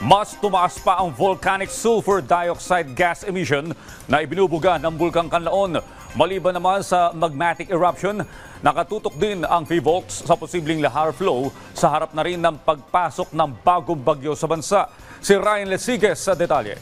Mas tumaas pa ang volcanic sulfur dioxide gas emission na ibinubuga ng Bulkang Kanlaon. Maliban naman sa magmatic eruption, nakatutok din ang PHIVOLCS sa posibleng lahar flow sa harap na rin ng pagpasok ng bagong bagyo sa bansa. Si Ryan Lesiges sa detalye.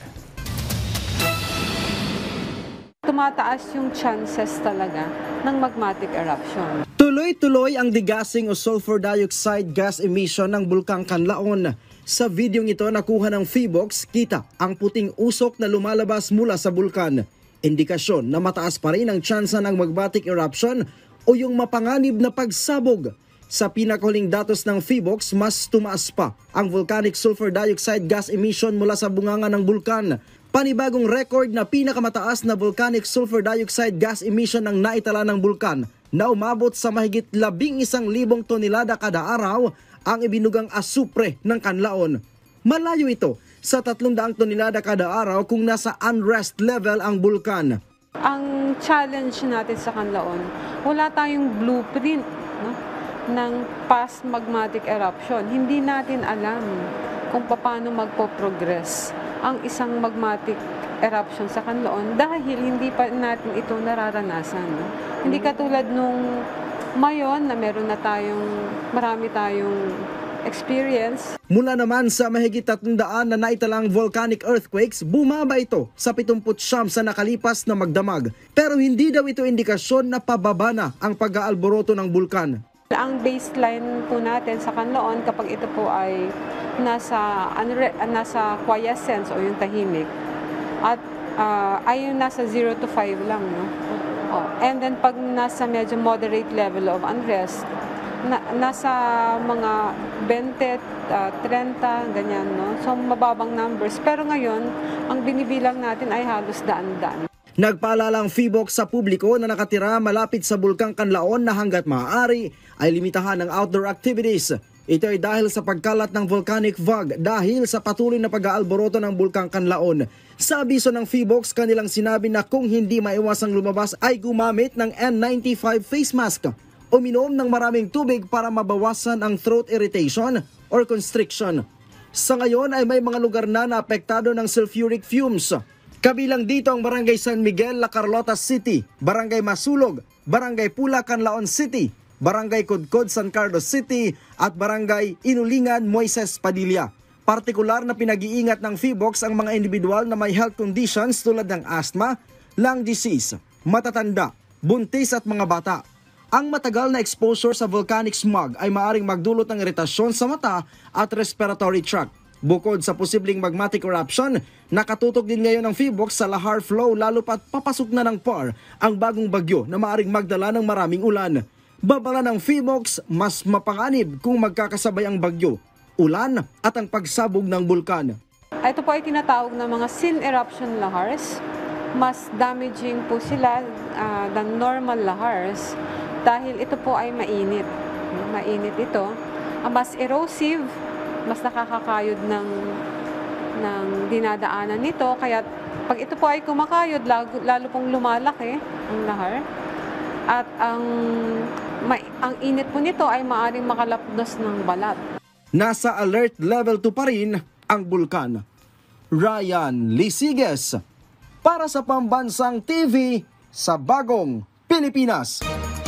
Tumataas yung chances talaga ng magmatic eruption. Tuloy-tuloy ang degassing o sulfur dioxide gas emission ng Bulkang Kanlaon. Sa videong ito nakuha ng PHIVOLCS, kita ang puting usok na lumalabas mula sa bulkan. Indikasyon na mataas pa rin ang tsansa ng magmatic eruption o yung mapanganib na pagsabog. Sa pinakahuling datos ng PHIVOLCS, mas tumaas pa ang volcanic sulfur dioxide gas emission mula sa bunganga ng bulkan. Panibagong record na pinakamataas na volcanic sulfur dioxide gas emission ang naitala ng bulkan na umabot sa mahigit 11,000 tonelada kada araw ang ibinugang asupre ng Kanlaon. Malayo ito sa 300 tonelada kada araw kung nasa unrest level ang bulkan. Ang challenge natin sa Kanlaon, wala tayong blueprint, no, ng past magmatic eruption. Hindi natin alam kung paano magpo-progress ang isang magmatic eruption sa Kanlaon dahil hindi pa natin ito nararanasan. No? Hindi katulad nung mayon na marami tayong experience. Mula naman sa mahigit 300 na naitalang volcanic earthquakes, bumaba ito sa 79 sa nakalipas na magdamag. Pero hindi daw ito indikasyon na pababa na ang pag-aalboroto ng bulkan. Ang baseline po natin sa Kanlaon kapag ito po ay nasa quiescence o yung tahimik at ay yung nasa 0 to 5 lang, no? And then pag nasa medyo moderate level of unrest, nasa mga 20, 30, ganyan, no? So mababang numbers. Pero ngayon, ang binibilang natin ay halos daan-daan. Nagpaalala ang PHIVOLCS sa publiko na nakatira malapit sa Bulkang Kanlaon na hanggat maaari ay limitahan ang outdoor activities. Ito ay dahil sa pagkalat ng volcanic fog dahil sa patuloy na pag-aalboroto ng Bulkang Kanlaon. Sa abiso ng PHIVOLCS, kanilang sinabi na kung hindi maiwasang lumabas ay gumamit ng N95 face mask o minom ng maraming tubig para mabawasan ang throat irritation or constriction. Sa ngayon ay may mga lugar na apektado ng sulfuric fumes. Kabilang dito ang Barangay San Miguel, La Carlota City, Barangay Masulog, Barangay Pula, Canlaon City, Barangay Kudkod, San Carlos City at Barangay Inulingan, Moises Padilla. Partikular na pinag-iingat ng PHIVOLCS ang mga individual na may health conditions tulad ng asthma, lung disease, matatanda, buntis at mga bata. Ang matagal na exposure sa volcanic smog ay maaaring magdulot ng iritasyon sa mata at respiratory tract. Bukod sa posibleng magmatic eruption, nakatutok din ngayon ng PHIVOLCS sa lahar flow lalo pat papasok na ng PAR ang bagong bagyo na maaaring magdala ng maraming ulan. Babala ng PHIVOLCS, mas mapanganib kung magkakasabay ang bagyo, ulan at ang pagsabog ng bulkan. Ito po ay tinatawag na mga sin eruption lahars. Mas damaging po sila than normal lahars dahil ito po ay mainit. Mainit ito. Mas erosive, mas nakakakayod ng dinadaanan nito. Kaya pag ito po ay kumakayod, lalo pong lumalaki ang lahar. At ang init po nito ay maaaring makalapdos ng balat. Nasa alert level 2 pa rin ang bulkan. Ryan Lesiges para sa Pambansang TV sa Bagong Pilipinas.